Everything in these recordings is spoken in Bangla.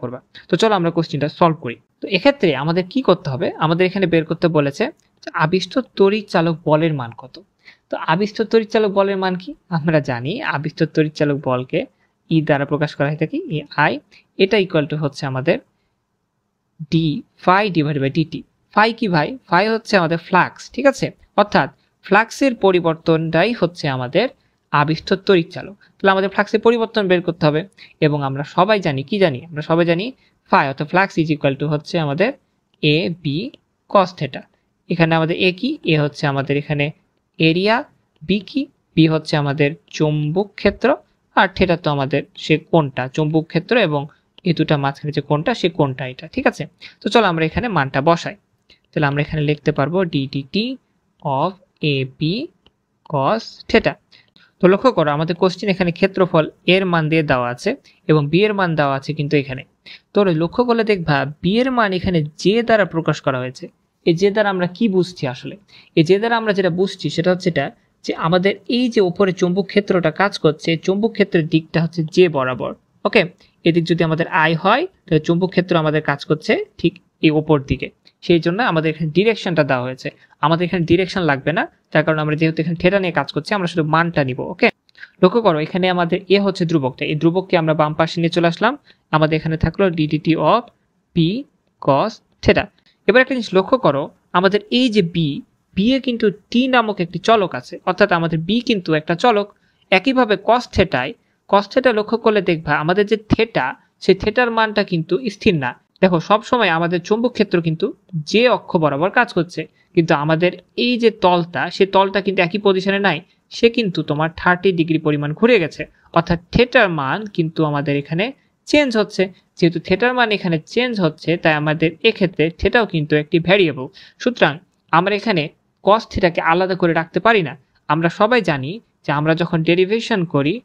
করবা। তো চলো আমরা কোশ্চেনটা সলভ করি। তো এক্ষেত্রে আমাদের কি করতে হবে, আমাদের এখানে বের করতে বলেছে যে আবিষ্ট তড়িৎচালক বলের মান কত। তো আবিষ্ট তড়িৎচালক বলের মান কি, আমরা জানি আবিষ্ট তড়িৎচালক বলকে ই দ্বারা প্রকাশ করা হয়ে থাকে, ই আই, এটা ইকুয়াল টু হচ্ছে আমাদের D phi divide by DT. Phi কি ভাই, ফাই হচ্ছে আমাদের ফ্লাক্স, ঠিক আছে, অর্থাৎ ফ্লাক্সের পরিবর্তনটাই হচ্ছে আমাদের আবিষ্ট তড়িৎচালক। তাহলে আমাদের ফ্লাক্সের পরিবর্তন বের করতে হবে, এবং আমরা সবাই জানি কি জানি, আমরা সবাই জানি ফাই অর্থাৎ ফ্লাক্স ইজ ইকুয়াল টু হচ্ছে আমাদের এ বি কস থিটা। এখানে আমাদের এ কি, এ হচ্ছে আমাদের এখানে এরিয়া, বি কি, বি হচ্ছে আমাদের চৌম্বক ক্ষেত্র, আর থিটা তো আমাদের সে কোণটা, চৌম্বক ক্ষেত্র এবং এই দুটা মাঝখানে যে কোণটা সে কোণটা এটা, ঠিক আছে। তো চলো আমরা এখানে মানটা বসাই। তাহলে আমরা এখানে লিখতে পারবো DDT of A B cos theta. তো লক্ষ্য করো আমাদের কোশ্চেন এখানে ক্ষেত্রফল এর মান দিয়ে দেওয়া আছে এবং বি এর মান দেওয়া আছে কিন্তু এখানে। তো লক্ষ্য করলে দেখবা বি এর মান এখানে যে দ্বারা প্রকাশ করা হয়েছে। এই যে দ্বারা আমরা কি বুঝছি, আসলে এই যে দ্বারা আমরা যেটা বুঝছি সেটা হচ্ছে এটা যে আমাদের এই যে উপরে চৌম্বক ক্ষেত্রটা কাজ করছে, চৌম্বক ক্ষেত্রের দিকটা হচ্ছে যে বরাবর, ওকে। এদিক যদি আমাদের আই হয় তাহলে চৌম্বক ক্ষেত্র আমাদের কাজ করছে ঠিক এই ওপর দিকে, সেই জন্য আমাদের এখানে ডিরেকশনটা দেওয়া হয়েছে। আমাদের এখানে ডিরেকশন লাগবে না, তার কারণ আমরা যেহেতু এখানে থিটা নিয়ে কাজ করছি আমরা শুধু মানটা নিব, ওকে। লক্ষ্য করো এখানে আমাদের এ হচ্ছে ধ্রুবকটা, এই ধ্রুবককে আমরা বাম পাশে নিয়ে চলে আসলাম, আমাদের এখানে থাকলো DDT of P cos theta. এবার একটা জিনিস লক্ষ্য করো, আমাদের এই যে বি, বি এ কিন্তু টি নামক একটি চলক আছে, অর্থাৎ আমাদের বি কিন্তু একটা চলক। একইভাবে কস থিটায়, কস থিটা লক্ষ্য করলে দেখবা আমাদের যে থিটা, সেই থিটার মানটা কিন্তু স্থির না। দেখো সব সময় আমাদের চৌম্বক ক্ষেত্র কিন্তু যে অক্ষ বরাবর কাজ করছে, কিন্তু আমাদের এই যে তলটা, সে তলটা কিন্তু একই পজিশনে নাই, সে কিন্তু তোমার 30 ডিগ্রি পরিমাণ ঘুরে গেছে, অর্থাৎ থিটার মান কিন্তু আমাদের এখানে চেঞ্জ হচ্ছে। যেহেতু থিটার মান এখানে চেঞ্জ হচ্ছে, তাই আমাদের এক্ষেত্রে থিটাও কিন্তু একটি ভ্যারিয়েবল। সুতরাং আমরা এখানে কস থিটাকে আলাদা করে রাখতে পারি না। আমরা সবাই জানি যে আমরা যখন ডেরিভেশন করি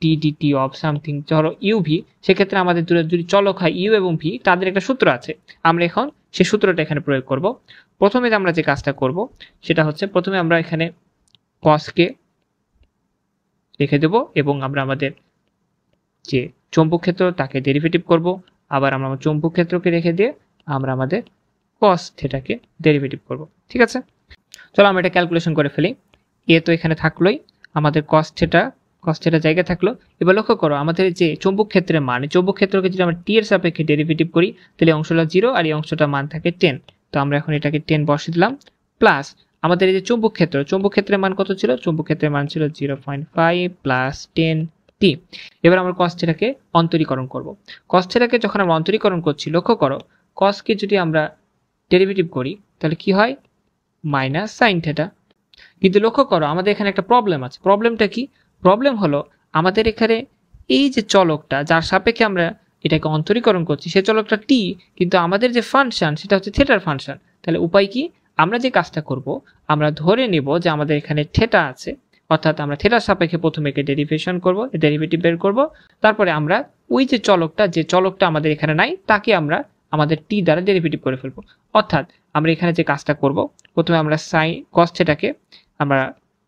ডিডিটি অফ সামথিং, ধরো ইউভি, সেক্ষেত্রে আমাদের দুটি চলক হয় ইউ এবং ভি, তাদের একটা সূত্র আছে। আমরা এখন সেই সূত্রটা এখানে প্রয়োগ করব। প্রথমে আমরা যে কাজটা করব সেটা হচ্ছে প্রথমে আমরা এখানে কসকে রেখে দেব এবং আমরা আমাদের যে চৌম্বক ক্ষেত্র তাকে ডেরিভেটিভ করব, আবার আমরা চৌম্বক ক্ষেত্রকে রেখে দিয়ে আমরা আমাদের কস থিটাকে ডেরিভেটিভ করব, ঠিক আছে। চলো আমরা এটা ক্যালকুলেশন করে ফেলি। এ তো এখানে থাকলোই, আমাদের কস থিটা জায়গায় থাকলো। এবার লক্ষ্য করো আমাদের যে চৌম্বক ক্ষেত্রের মান, চৌম্বক ক্ষেত্রকে যদি আমরা টি এর সাপেক্ষে ডেরিভেটিভ করি তাহলে অংশটা 0 আর এই অংশটা মান থাকে 10। তো আমরা এখন এটাকে 10 বসিয়ে দিলাম, প্লাস আমাদের এই যে চৌম্বক ক্ষেত্রের মান কত ছিল, চৌম্বক ক্ষেত্রের মান ছিল 0.5 প্লাস 10 টি। এবার আমরা কস থিটাকে অন্তরীকরণ করব। কস থিটাকে যখন আমরা অন্তরীকরণ করছি, লক্ষ্য করো কসকে যদি আমরা ডেরিভেটিভ করি তাহলে কি হয়, মাইনাস সাইন থিটা। কিন্তু লক্ষ্য করো আমাদের এখানে একটা প্রবলেম আছে। প্রবলেমটা কি, প্রবলেম হলো আমাদের এখানে এই যে চলকটা যার সাপেক্ষে আমরা এটাকে অন্তরীকরণ করছি সে চলকটা টি, কিন্তু আমাদের যে ফাংশন সেটা হচ্ছে থিটার ফাংশন। তাহলে উপায় কি, আমরা যে কাজটা করব আমরা ধরে নেব যে আমাদের এখানে থিটা আছে, অর্থাৎ আমরা থিটার সাপেক্ষে প্রথমে একে ডেরিভেশন করব, ডেরিভেটিভ বের করব, তারপরে আমরা ওই যে চলকটা আমাদের এখানে নাই তাকে আমরা আমাদের টি দ্বারা ডেরিভেটিভ করে ফেলবো। অর্থাৎ আমরা এখানে যে কাজটা করব প্রথমে আমরা সাইন কস থিটাকে আমরা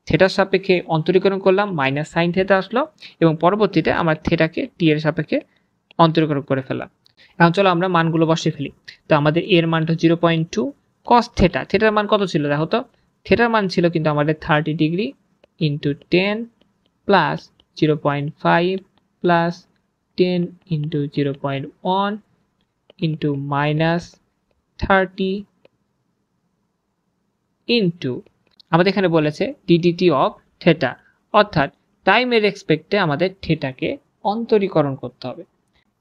থিটার সাপেক্ষে অন্তরীকরণ করলাম, মাইনাস সাইন থিটা আসলো, এবং পরবর্তীতে আমরা থিটাকে টি এর সাপেক্ষে অন্তরীকরণ করে ফেললাম। এখন চলো আমরা মানগুলো বসিয়ে ফেলি। তো আমাদের এর মানটা 0.2, কস থিটার মান কত ছিল দেখো তো, থিটার মান ছিল কিন্তু আমাদের 30 degree into 10 plus 0.5 plus 10 into 0.1 into minus 30 into আমাদের এখানে বলেছে ডিডিটি অফ থিটা, অর্থাৎ টাইমের রেসপেক্টে আমাদের থিটাকে অন্তরীকরণ করতে হবে।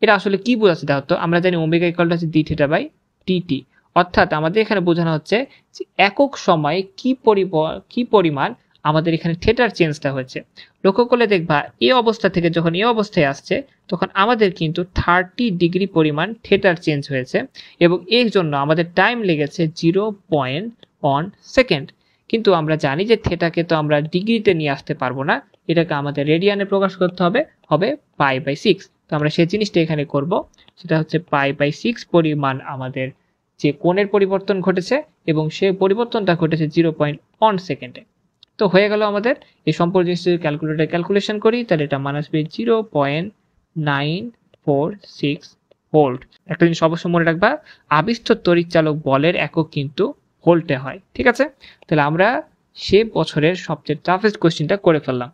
এটা আসলে কি বোঝাচ্ছে দেখো তো, আমরা জানি ওমেগা ইকুয়াল টু হচ্ছে ডি থিটা বাই ডিটি, অর্থাৎ আমাদের এখানে বোঝানো হচ্ছে যে একক সময়ে কি পরিমাণ আমাদের এখানে থিটার চেঞ্জটা হয়েছে। লক্ষ্য করলে দেখবা এই অবস্থা থেকে যখন এই অবস্থায় আসছে তখন আমাদের কিন্তু 30 ডিগ্রি পরিমাণ থিটার চেঞ্জ হয়েছে, এবং এর জন্য আমাদের টাইম লেগেছে 0.1 সেকেন্ড। কিন্তু আমরা জানি যে থিটাকে তো আমরা ডিগ্রিতে নিয়ে আসতে পারবো না, এটাকে আমাদের রেডিয়ানে প্রকাশ করতে হবে π/6। তো আমরা সেই জিনিসটা এখানে করব, সেটা হচ্ছে π/6 পরিমাণ আমাদের যে কোণের পরিবর্তন ঘটেছে, এবং সেই পরিবর্তনটা ঘটেছে 0.1 সেকেন্ডে। তো হয়ে গেল আমাদের এই সম্পূর্ণ জিনিসটা ক্যালকুলেশন করি তাহলে এটা মান আসবে 0.946 ভোল্ট। একটা জিনিস অবশ্যই মনে রাখবা, আবিষ্ট তড়িৎচালক বলের একক কিন্তু ভোল্টে হয়। ঠিক আছে? তাহলে আমরা সে বছরের সবচেয়ে টাফেস্ট কোশ্চেনটা করে ফেললাম।